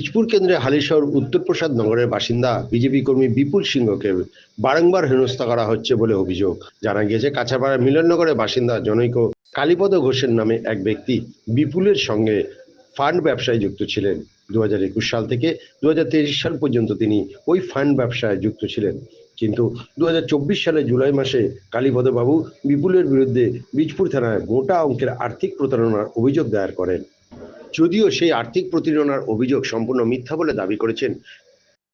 বীজপুর কেন্দ্রে হালিশহর উত্তরপ্রসাদ নগরের বাসিন্দা বিজেপি কর্মী বিপুল সিংহকে বারংবার হেনস্থা করা হচ্ছে বলে অভিযোগ। জানা গিয়েছে, কাছাপাড়া মিলননগরের বাসিন্দা জনৈক কালীপদ ঘোষের নামে এক ব্যক্তি বিপুলের সঙ্গে ফান্ড ব্যবসায় যুক্ত ছিলেন। 2021 সাল থেকে 2023 সাল পর্যন্ত তিনি ওই ফান্ড ব্যবসায় যুক্ত ছিলেন। কিন্তু 2024 সালে জুলাই মাসে কালীপদ বাবু বিপুলের বিরুদ্ধে বীজপুর থানায় মোটা অঙ্কের আর্থিক প্রতারণার অভিযোগ দায়ের করেন। যদিও সেই আর্থিক প্রতারণার অভিযোগ সম্পূর্ণ মিথ্যা বলে দাবি করেছেন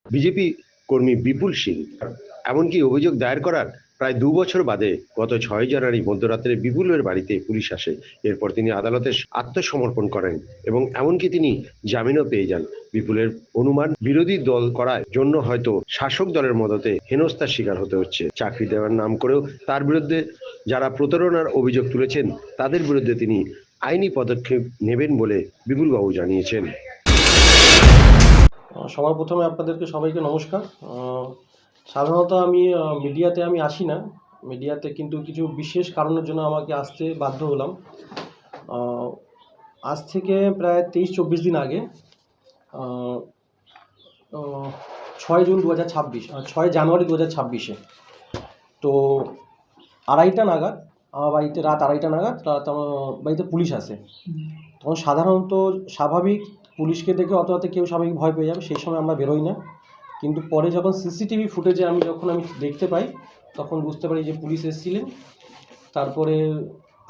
বিজেপি কর্মী বিপুল সিং। এমনকি অভিযোগ দায়ের করার প্রায় 2 বছর বাদে গত 6 জানুয়ারি মধ্যরাত্রে বিপুলের বাড়িতে পুলিশ আসে। এরপর তিনি আদালতে আত্মসমর্পণ করেন এবং এমনকি তিনি জামিনও পেয়ে যান। বিপুলের অনুমান, বিরোধী দল করার জন্য হয়তো শাসক দলের মদতে হেনস্থার শিকার হতে হচ্ছে। চাকরি দেওয়ার নাম করেও তার বিরুদ্ধে যারা প্রতারণার অভিযোগ তুলেছেন তাদের বিরুদ্ধে তিনি আইনি পদক্ষেপ নেবেন বলে বিপুলবাবু জানিয়েছেন। সবার প্রথমে আপনাদেরকে সবাইকে নমস্কার। সাধারণত আমি মিডিয়াতে আসি না, মিডিয়াতে কিন্তু কিছু বিশেষ কারণের জন্য আমাকে আসতে বাধ্য হলাম। আজ থেকে প্রায় 23-24 দিন আগে 6 জুন 2026, 6 জানুয়ারি 2026-এ তো 2:30 নাগাদ আমার বাড়িতে, রাত 2:30 নাগাদ আমার বাড়িতে পুলিশ আসে। তখন সাধারণত স্বাভাবিক পুলিশকে দেখে অত কেউ স্বাভাবিক ভয় পেয়ে যাবে, সেই সময় আমরা বেরোই না। কিন্তু পরে যখন সিসিটিভি ফুটেজে আমি দেখতে পাই, তখন বুঝতে পারি যে পুলিশ এসেছিলেন। তারপরে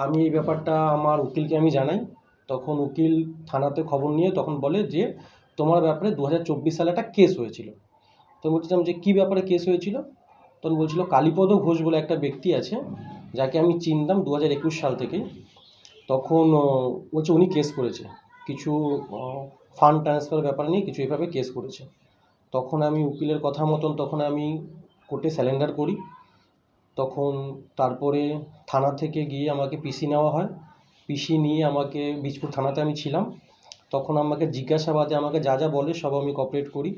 আমি এই ব্যাপারটা আমার উকিলকে আমি জানাই। তখন উকিল থানাতে খবর নিয়ে তখন বলে যে তোমার ব্যাপারে 2024 সালে একটা কেস হয়েছিল। তো বলছিলাম যে কী ব্যাপারে কেস হয়েছিল? তখন বলছিল কালীপদ ঘোষ বলে একটা ব্যক্তি আছে, যাকে আমি চিনতাম 2021 সাল থেকেই। তখন বলছে উনি কেস করেছে, কিছু ফান্ড ট্রান্সফারের ব্যাপার নিয়ে কিছু এভাবে কেস করেছে। তখন আমি উকিলের কথা মতন তখন আমি কোর্টে স্যারেন্ডার করি। তখন তারপরে থানা থেকে গিয়ে আমাকে পিসি নেওয়া হয়। পিসি নিয়ে আমাকে বীজপুর থানাতে আমি ছিলাম। তখন আমাকে জিজ্ঞাসাবাদে আমাকে যা যা বলে সব আমি কোঅপারেট করি।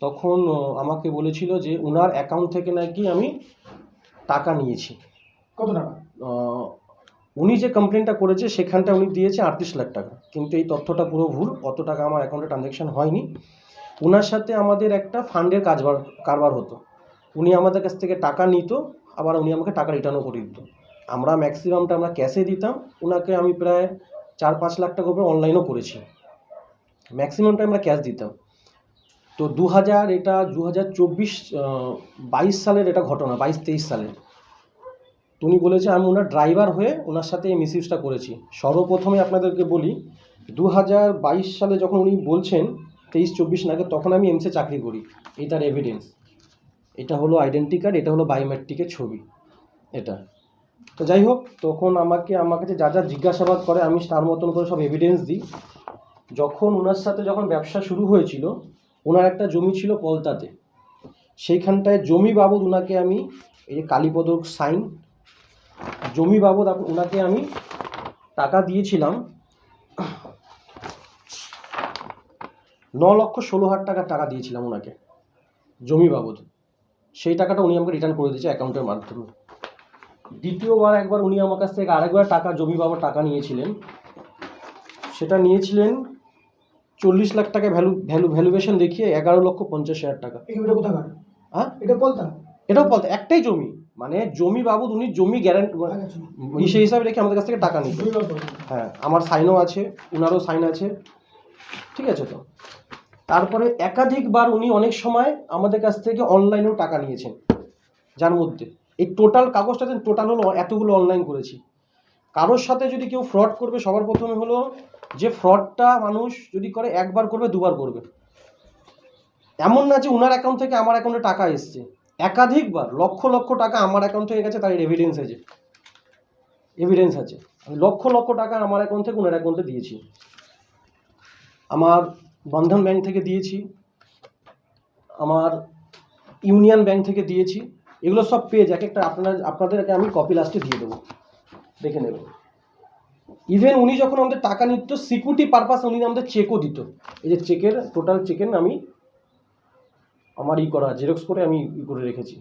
তখন আমাকে বলেছিল যে ওনার অ্যাকাউন্ট থেকে নাকি আমি টাকা নিয়েছি। কত টাকা? উনি যে কমপ্লেনটা করেছে সেখানটা উনি দিয়েছে 38 লাখ টাকা, কিন্তু এই তথ্যটা পুরো ভুল। অত টাকা আমার অ্যাকাউন্টে ট্রানজ্যাকশন হয়নি। ওনার সাথে আমাদের একটা ফান্ডের কারবার হতো। উনি আমাদের কাছ থেকে টাকা নিত, আবার উনি আমাকে টাকা রিটার্নও করে দিত। আমরা ম্যাক্সিমামটা আমরা ক্যাশে দিতাম ওনাকে। আমি প্রায় 4-5 লাখ টাকা করে অনলাইনও করেছি, ম্যাক্সিমামটা আমরা ক্যাশ দিতাম। তো 2022 সালের এটা ঘটনা, 22-23 সালের। উনি বলেছে আমি ওনার ড্রাইভার হয়ে ওনার সাথে এই মিসইউজটা করেছি। সর্বপ্রথমে আপনাদেরকে বলি, 2022 সালে যখন উনি বলছেন 23-24 নাগাদ, তখন আমি এমসে চাকরি করি। এটার এভিডেন্স, এটা হলো আইডেন্টি কার্ড, এটা হলো বায়োমেট্রিকের ছবি এটা। তো যাই হোক, তখন আমার কাছে যা যা জিজ্ঞাসাবাদ করে আমি তার মতন করে সব এভিডেন্স দিই। যখন ওনার সাথে ব্যবসা শুরু হয়েছিল, ওনার একটা জমি ছিল পলতাতে, সেইখানটায় জমি বাবদ ওনাকে আমি, এই যে কালীপদ সাইন, জমি বাবদ ওনাকে আমি টাকা দিয়েছিলাম 9,16,000 টাকা দিয়েছিলাম ওনাকে জমি বাবদ। সেই টাকাটা উনি আমাকে রিটার্ন করে দিয়েছে অ্যাকাউন্টের মাধ্যমে। দ্বিতীয়বার একবার উনি আমার কাছ থেকে আরেকবার টাকা জমি বাবদ টাকা নিয়েছিলেন। সেটা নিয়েছিলেন 40 লাখ টাকা ভ্যালুয়েশন দেখিয়ে 11,50,000 টাকা। এটা কোথাকার? হ্যাঁ, এটা পলতা? এটাও পলতা, একটাই জমি, মানে জমি বাবদ উনি জমি গ্যারান্টি সেই হিসাবে রেখে আমাদের কাছ থেকে টাকা নিত। হ্যাঁ, আমার সাইনও আছে, ওনারও সাইন আছে, ঠিক আছে। তো তারপরে একাধিকবার উনি অনেক সময় আমাদের কাছ থেকে অনলাইনেও টাকা নিয়েছেন, যার মধ্যে এই টোটাল কাগজটা টোটাল হলো এতগুলো অনলাইন করেছি। কারোর সাথে যদি কেউ ফ্রড করবে, সবার প্রথমে হলো যে ফ্রডটা মানুষ যদি করে একবার করবে, দুবার করবে। এমন না যে ওনার অ্যাকাউন্ট থেকে আমার অ্যাকাউন্টে টাকা এসছে, একাধিকবার লক্ষ লক্ষ টাকা আমার অ্যাকাউন্ট থেকে গেছে, তার এভিডেন্স আছে। আমি লক্ষ লক্ষ টাকা আমার অ্যাকাউন্ট থেকে ওনার অ্যাকাউন্টে দিয়েছি। আমার বন্ধন ব্যাংক থেকে দিয়েছি, আমার ইউনিয়ন ব্যাংক থেকে দিয়েছি। এগুলো সব পেজ এক একটা আপনাদেরকে আমি কপি লাস্টে দিয়ে দেবো, দেখে নেবেন। ইভেন উনি যখন আমাদের টাকা নিত, সিকিউরিটি পারপাস উনি আমাদের চেকও দিত। এই যে চেকের, টোটাল চেকের আমি আমার জেরক্স করে আমি করে রেখেছি।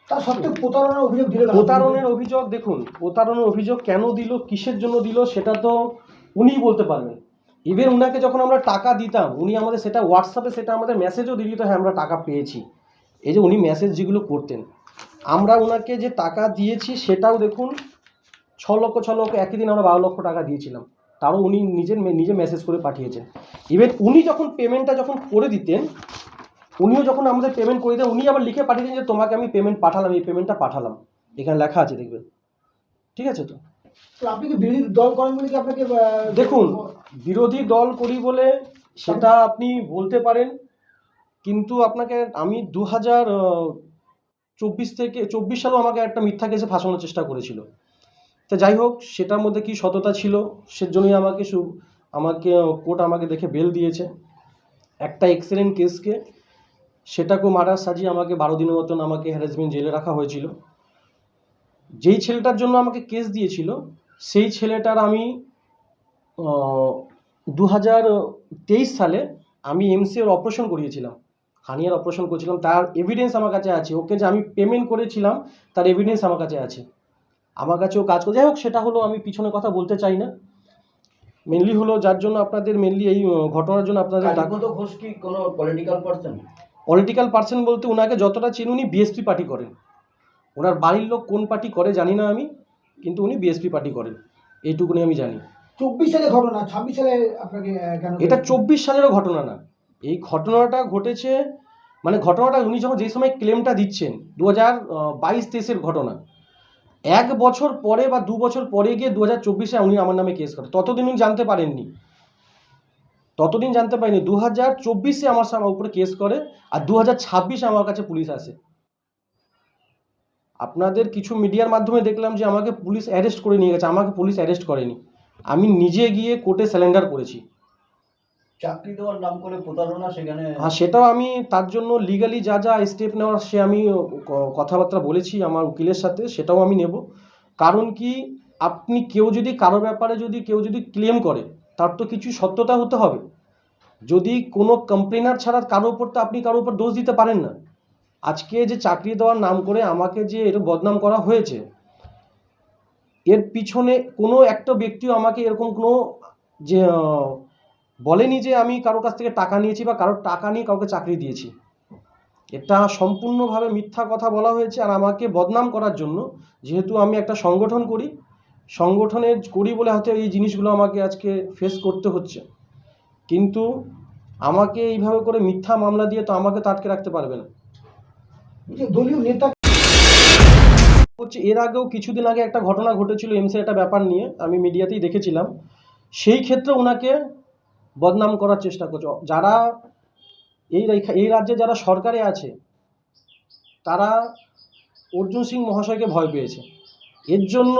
তার সত্ত্বেও প্রতারণার অভিযোগ দিল। প্রতারণার অভিযোগ, দেখুন প্রতারণার অভিযোগ কেন দিল, কিসের জন্য দিল, সেটা তো উনিই বলতে পারবেন। ইভেন উনাকে যখন আমরা টাকা দিতাম উনি আমাদের সেটা হোয়াটসঅ্যাপে সেটা আমাদের মেসেজও দিয়ে দিত, হ্যাঁ আমরা টাকা পেয়েছি। এই যে উনি মেসেজ যেগুলো করতেন, আমরা ওনাকে যে টাকা দিয়েছি সেটাও দেখুন 6 লক্ষ একই দিন আমরা 12 লক্ষ টাকা দিয়েছিলাম, তারও উনি নিজে মেসেজ করে পাঠিয়েছেন। ইভেন উনি যখন পেমেন্টটা যখন করে দিতেন, উনিও যখন আমাদের পেমেন্ট করে দিতেন উনি আবার লিখে পাঠিয়েছেন যে তোমাকে আমি পেমেন্ট পাঠালাম, এই পেমেন্টটা পাঠালাম, এখানে লেখা আছে দেখবেন। ঠিক আছে তো তো আপনি কি বিরোধী দল করেন বলে কি আপনাকে দেখুন, বিরোধী দল করি বলে সেটা আপনি বলতে পারেন, কিন্তু আপনাকে আমি 2024 সালেও আমাকে একটা মিথ্যা কেসে ফাঁসানোর চেষ্টা করেছিল। তো যাই হোক, সেটার মধ্যে কি সততা ছিল সেজন্যই আমাকে কোর্ট আমাকে দেখে বেল দিয়েছে। একটা এক্সিডেন্ট কেসকে সেটাকেও মার্ডার সাজিয়ে আমাকে 12 দিনের মতন আমাকে হ্যারাসমেন্ট জেলে রাখা হয়েছিল। যেই ছেলেটার জন্য আমাকে কেস দিয়েছিল সেই ছেলেটার আমি 2023 সালে আমি এমসিএর অপারেশন করিয়েছিলাম, হার্নিয়ার অপারেশন করেছিলাম, তার এভিডেন্স আমার কাছে আছে। ওকে যে আমি পেমেন্ট করেছিলাম তার এভিডেন্স আমার কাছে আছে, আমার কাছেও কাজ করে। যাই হোক, সেটা হলো আমি পিছনে কথা বলতে চাই না। মেনলি হলো যার জন্য আপনাদের মেনলি এই ঘটনার জন্য আপনাদের কালীপদ ঘোষ কি কোনো পলিটিক্যাল পার্সন? পলিটিক্যাল পার্সন বলতে ওনাকে যতটা চিনি উনি বিএসপি পার্টি করেন। ওনার বাড়ির লোক কোন পার্টি করে জানি না আমি, কিন্তু উনি বিএসপি পার্টি করেন, এইটুকুনি আমি জানি। 24 সালে ঘটনা, 26 সালে আপনাকে কেন? এটা 24 সালেরও ঘটনা না, এই ঘটনাটা ঘটেছে মানে ঘটনাটা উনি যখন যেই সময় ক্লেমটা দিচ্ছেন 2022-23-এর ঘটনা, 1 বছর পরে বা 2 বছর পরে গিয়ে 2024-এ উনি আমার নামে কেস করেন। ততদিন উনি জানতে পারেননি, 2024-এ আমার উপরে কেস করে, আর 2026-এ আমার কাছে পুলিশ আসে। আপনাদের কিছু মিডিয়ার মাধ্যমে দেখলাম যে আমাকে পুলিশ অ্যারেস্ট করে নিয়ে গেছে, আমাকে পুলিশ অ্যারেস্ট করেনি, আমি নিজে গিয়ে কোর্টে স্যালেন্ডার করেছি। চাকরি দেওয়ার নাম করে প্রতারণা সেখানে। হ্যাঁ, সেটাও আমি তার জন্য লিগালি যা যা স্টেপ নেওয়ার সে আমি কথাবার্তা বলেছি আমার উকিলের সাথে, সেটাও আমি নেব। কারণ কি, আপনি কেউ যদি কারো ব্যাপারে কেউ যদি ক্লেম করে তার তো কিছু সত্যতা হতে হবে। যদি কোনো কমপ্লেনার ছাড়া কারোর উপর তো আপনি কারোর উপর দোষ দিতে পারেন না। আজকে যে চাকরি দেওয়ার নাম করে আমাকে যে এর বদনাম করা হয়েছে, এর পিছনে কোনো একটা ব্যক্তিও আমাকে এরকম কোনো যে বলেনি যে আমি কারোর কাছ থেকে টাকা নিয়েছি বা কারোর টাকা নিয়ে কাউকে চাকরি দিয়েছি। এটা সম্পূর্ণভাবে মিথ্যা কথা বলা হয়েছে। আর আমাকে বদনাম করার জন্য, যেহেতু আমি একটা সংগঠন করি বলে হয়তো এই জিনিসগুলো আমাকে আজকে ফেস করতে হচ্ছে, কিন্তু আমাকে এইভাবে করে মিথ্যা মামলা দিয়ে তো আমাকে তো আটকে রাখতে পারবে না। যে দলীয় নেতা হচ্ছে এর আগেও কিছুদিন আগে একটা ঘটনা ঘটেছিল এমসের একটা ব্যাপার নিয়ে, আমি মিডিয়াতেই দেখেছিলাম। সেই ক্ষেত্রে ওনাকে বদনাম করার চেষ্টা করছে যারা এই রাজ্যে যারা সরকারে আছে, তারা অর্জুন সিং মহাশয়কে ভয় পেয়েছে। এর জন্য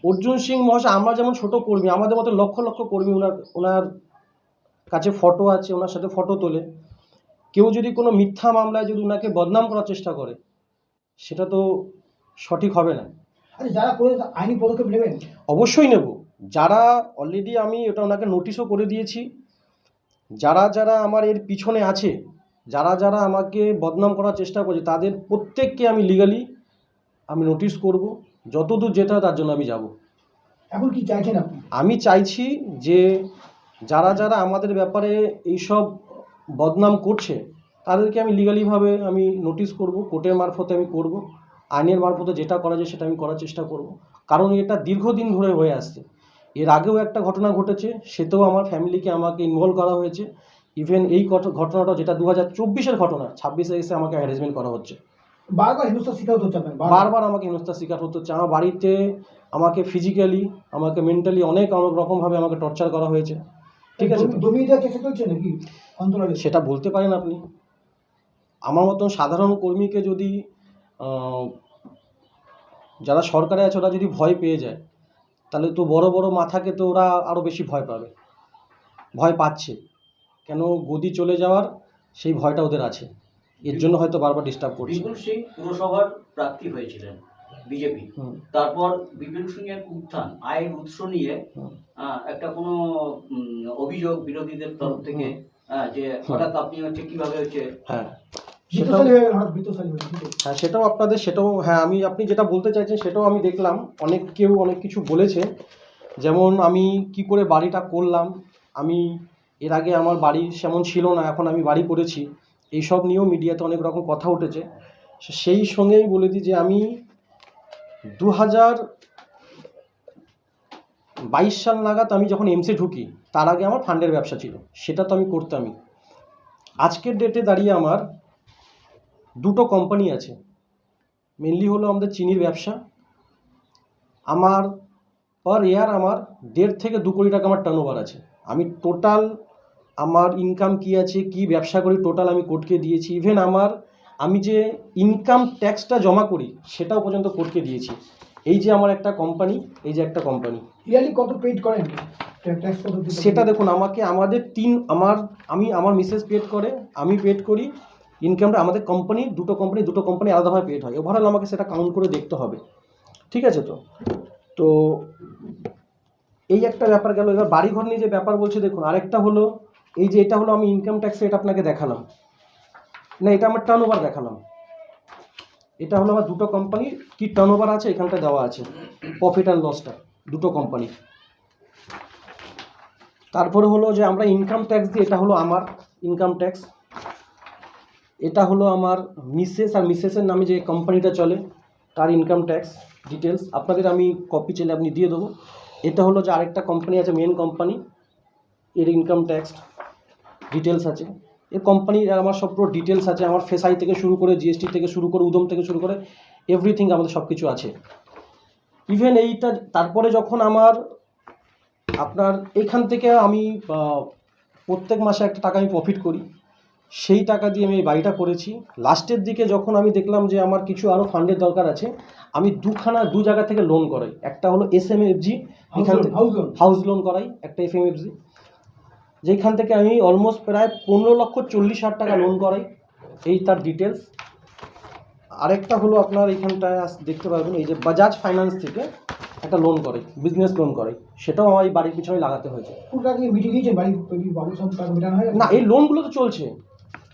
অর্জুন সিং মহাশয়, আমরা যেমন ছোট কর্মী, আমাদের মতো লক্ষ লক্ষ কর্মী ওনার কাছে ফটো আছে, ওনার সাথে ফটো তোলে। কেউ যদি কোনো মিথ্যা মামলায় যদি ওনাকে বদনাম করার চেষ্টা করে, সেটা তো সঠিক হবে না। আচ্ছা, যারা করে আইনি পদক্ষেপ নেবেন? অবশ্যই নেব। যারা অলরেডি আমি ওটা ওনাকে নোটিশও করে দিয়েছি, যারা আমার এর পিছনে আছে, যারা আমাকে বদনাম করার চেষ্টা করছে, তাদের প্রত্যেককে আমি লিগালি আমি নোটিশ করব, যতদূর যেতে হয় তার জন্য আমি যাব। এখন কি চাইছেন আপনি? আমি চাইছি যে যারা আমাদের ব্যাপারে এইসব বদনাম করছে তাদেরকে আমি লিগালিভাবে আমি নোটিশ করব, কোর্টের মারফতে আমি করব, আইনের মারফতে যেটা করা যায় সেটা আমি করার চেষ্টা করব। কারণ এটা দীর্ঘদিন ধরে হয়ে আসছে। এর আগেও একটা ঘটনা ঘটেছে, সেটাও আমার ফ্যামিলিকে আমাকে ইনভলভ করা হয়েছে। ইভেন এই ঘটনাটা যেটা 2024-এর ঘটনা, 26-এ এসে আমাকে হ্যারাসমেন্ট করা হচ্ছে। বারবার হিংসার শিকার হতে হচ্ছে আপনাকে? বারবার আমাকে হেনস্থার শিকার হতে হচ্ছে। আমার বাড়িতে আমাকে ফিজিক্যালি, আমাকে মেন্টালি অনেক রকমভাবে আমাকে টর্চার করা হয়েছে। ঠিক আছে তো? দমিয়ে দেওয়ার চেষ্টা চলছে নাকি অন্তরালে? সেটা বলতে পারেন আপনি। আমার মতন সাধারণ কর্মীকে যদি যারা সরকারে আছে ওরা যদি ভয় পেয়ে যায়, তাহলে তো বড় বড় মাথাকে তো ওরা আরও বেশি ভয় পাবে, ভয় পাচ্ছে। কেন, গদি চলে যাওয়ার সেই ভয়টা ওদের আছে, এর জন্য হয়তো বারবার ডিস্টার্ব করছে। বিপুল সিং পুরসভার প্রার্থী হয়েছিলেন বিজেপি, তারপর বিপুল সিং এর উত্থান, আয়ের উৎস নিয়ে একটা কোনো অভিযোগ বিরোধীদের তরফ থেকে, যে হঠাৎ আপনি হচ্ছে কিভাবে হচ্ছে। হ্যাঁ, বিত্তশালী হয়ে গেল, হঠাৎ বিত্তশালী হয়ে গেল। হ্যাঁ, সেটাও হ্যাঁ, আপনি যেটা বলতে চাইছেন সেটাও আমি দেখলাম। অনেক কিছু বলেছে, যেমন আমি কি করে বাড়িটা করলাম, আমি এর আগে আমার বাড়ি সেমন ছিল না, এখন আমি বাড়ি করেছি, এইসব নিয়েও মিডিয়াতে অনেক রকম কথা উঠেছে। সেই সঙ্গেই বলে দিই যে আমি 2022 সাল নাগাদ আমি যখন এমসে ঢুকি, তার আগে আমার ফান্ডের ব্যবসা ছিল, সেটা তো আমি করতামই। আজকের ডেটে দাঁড়িয়ে আমার 2টো কোম্পানি আছে, মেনলি হলো আমাদের চিনির ব্যবসা। আমার পার ইয়ার আমার 1.5 থেকে 2 কোটি টাকা আমার টার্নওভার আছে। আমি টোটাল আমার ইনকাম কি আছে, কি ব্যবসা করি, টোটাল আমি কোর্টকে দিয়েছি। ইভেন আমি যে ইনকাম ট্যাক্সটা জমা করি সেটাও পর্যন্ত কোর্টকে দিয়েছি। এই যে আমার একটা কোম্পানি, এই যে একটা কোম্পানি, ইয়ারলি কত পেড করেন, ট্যাক্স কত দিতে সেটা দেখুন আমাদের আমার মিসেস পেড করে, আমি পেড করি। ইনকামটা আমাদের কোম্পানি, দুটো কোম্পানি আলাদাভাবে পেড হয়। ওভারঅল আমাকে সেটা কাউন্ট করে দেখতে হবে, ঠিক আছে? তো এই একটা ব্যাপার গেল। এবার বাড়িঘর নিয়ে যে ব্যাপার বলছে, দেখুন আরেকটা হলো এই যে এটা হলো আমি ইনকাম ট্যাক্সে এটা আপনাকে দেখালাম না, এটা আমার টার্নওভার দেখালাম। এটা হলো আমার 2টো কোম্পানির কি টার্নওভার আছে, এখানটা দেওয়া আছে প্রফিট অ্যান্ড লসটা 2টো কোম্পানি। তারপরে হলো যে আমরা ইনকাম ট্যাক্স দিই, এটা হলো আমার ইনকাম ট্যাক্স। এটা হলো আমার মিসেস আর মিসেসের নামে যে কোম্পানিটা চলে তার ইনকাম ট্যাক্স ডিটেলস, আপনাদের আমি কপি চাইলে আপনি দিয়ে দেবো। এটা হলো যে আরেকটা কোম্পানি আছে, মেন কোম্পানি, এর ইনকাম ট্যাক্স ডিটেলস আছে। এর কোম্পানির আমার সব পুরো ডিটেলস আছে, আমার ফেসআই থেকে শুরু করে জিএসটি থেকে শুরু করে উদম থেকে শুরু করে এভরিথিং আমাদের সব কিছু আছে। ইভেন এইটা তারপরে যখন আপনার এখান থেকে আমি প্রত্যেক মাসে একটা টাকা আমি প্রফিট করি, সেই টাকা দিয়ে আমি এই বাড়িটা করেছি। লাস্টের দিকে যখন আমি দেখলাম যে আমার কিছু আরও ফান্ডের দরকার আছে, আমি 2 জায়গা থেকে লোন করাই। একটা হলো SMFG, এখান থেকে হাউস লোন করাই, একটা FMFG, যেখান থেকে আমি অলমোস্ট প্রায় 15,40,000 টাকা লোন করাই। এই তার ডিটেলস। আরেকটা হলো আপনার এইখানটায় দেখতে পারবেন, এই যে বাজাজ ফাইন্যান্স থেকে একটা লোন করে, বিজনেস লোন করে, সেটাও আমার এই বাড়ির পিছনে লাগাতে হয়েছে। পুরো টাকা কি মিটিয়ে দিয়েছেন বাড়ি, বাবু সব টাকা মেটানো হয়ে গেছে? না, এই লোনগুলো তো চলছে।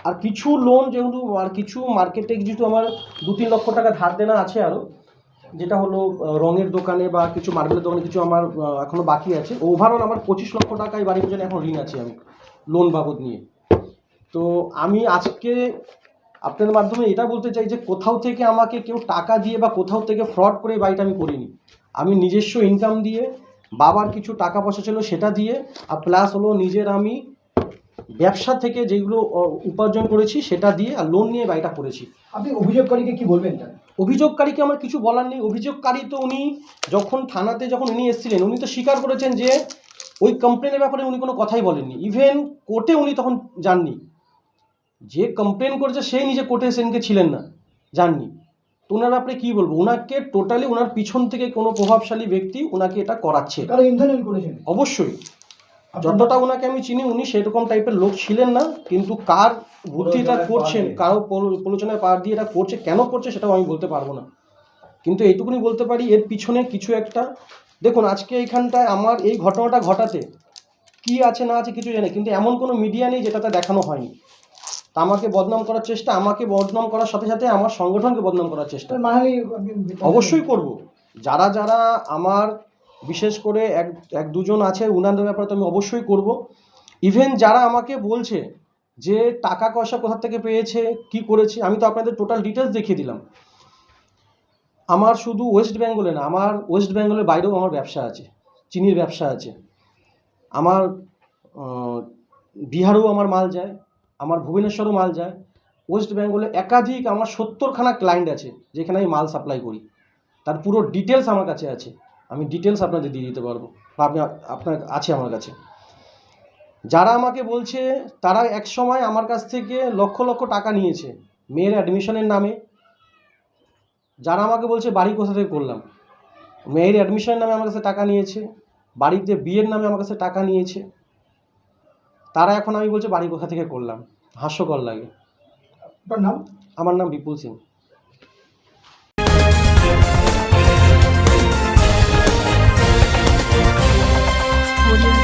আর কিছু লোন যেহেতু আর কিছু মার্কেটে যেহেতু আমার 2-3 লক্ষ টাকা ধার দেনা আছে আরও, যেটা হলো রঙের দোকানে বা কিছু মার্বেলের দোকানে কিছু আমার এখনও বাকি আছে। ওভারঅল আমার 25 লক্ষ টাকা এই বাড়ির পিছনে এখন ঋণ আছে আমি লোন বাবদ নিয়ে। তো আমি আজকে আপনাদের মাধ্যমে এটা বলতে চাই যে কোথাও থেকে আমাকে কেউ টাকা দিয়ে বা কোথাও থেকে ফ্রড করে এই বাড়িটা আমি করিনি। আমি নিজস্ব ইনকাম দিয়ে, বাবার কিছু টাকা পয়সা ছিল সেটা দিয়ে, আর প্লাস হলো নিজের আমি ব্যবসা থেকে যেগুলো উপার্জন করেছি সেটা দিয়ে, আর লোন নিয়ে বাড়িটা করেছি। আপনি অভিযোগকারীকে কি বলবেন তাহলে? অভিযোগকারীকে আমার কিছু বলার নেই। অভিযোগকারী তো উনি যখন থানাতে উনি এসেছিলেন, উনি তো স্বীকার করেছেন যে ওই কমপ্লেনের ব্যাপারে উনি কোনো কথাই বলেননি। ইভেন কোর্টে উনি তখন যাননি। যে কমপ্লেন করেছে সেই নিজে কোর্টে সেদিনকে ছিলেন না, যাননি। তো ওনার ব্যাপারে কী বলবো, ওনাকে টোটালি ওনার পিছন থেকে কোনো প্রভাবশালী ব্যক্তি ওনাকে এটা করাচ্ছে। কারো ইন্ধন করেছেন? অবশ্যই, যতটা ওনাকে আমি চিনি উনি সেরকম টাইপের লোক ছিলেন না, কিন্তু কার বুদ্ধি এটা করছেন, কারো প্রলোচনায় পার দিয়ে এটা করছে, কেন করছে সেটাও আমি বলতে পারবো না। কিন্তু এইটুকুনি বলতে পারি এর পিছনে কিছু একটা, দেখুন আজকে এইখানটায় আমার এই ঘটনাটা ঘটাতে কি আছে না আছে কিছু জানি, কিন্তু এমন কোনো মিডিয়া নেই যেটাতে দেখানো হয়নি। তা আমাকে বদনাম করার চেষ্টা, আমাকে বদনাম করার সাথে সাথে আমার সংগঠনকে বদনাম করার চেষ্টা অবশ্যই করব। যারা যারা আমার বিশেষ করে 1-2 জন আছে, উনাদের ব্যাপারে তো আমি অবশ্যই করব। ইভেন যারা আমাকে বলছে যে টাকা পয়সা কোথা থেকে পেয়েছে, কি করেছে, আমি তো আপনাদের টোটাল ডিটেলস দেখিয়ে দিলাম। আমার শুধু ওয়েস্ট বেঙ্গলে না, আমার ওয়েস্ট বেঙ্গলের বাইরেও আমার ব্যবসা আছে, চিনির ব্যবসা আছে। আমার বিহারেও আমার মাল যায়, আমার ভুবনেশ্বরেও মাল যায়। ওয়েস্ট বেঙ্গলে একাধিক আমার 70খানা ক্লায়েন্ট আছে যেখানে আমি মাল সাপ্লাই করি, তার পুরো ডিটেলস আমার কাছে আছে। আমি ডিটেলস আপনাদের দিয়ে দিতে পারবো, বা আপনার আছে আমার কাছে। যারা আমাকে বলছে তারা এক সময় আমার কাছ থেকে লক্ষ লক্ষ টাকা নিয়েছে মেয়ের অ্যাডমিশনের নামে। যারা আমাকে বলছে বাড়ি কোথা থেকে করলাম, মেয়ের অ্যাডমিশনের নামে আমার কাছে টাকা নিয়েছে, বাড়িতে বিয়ের নামে আমার কাছে টাকা নিয়েছে। তারা এখন আমি বলছে বাড়ি কোথা থেকে করলাম, হাস্যকর লাগে। আপনার নাম? আমার নাম বিপুল সিং। Audio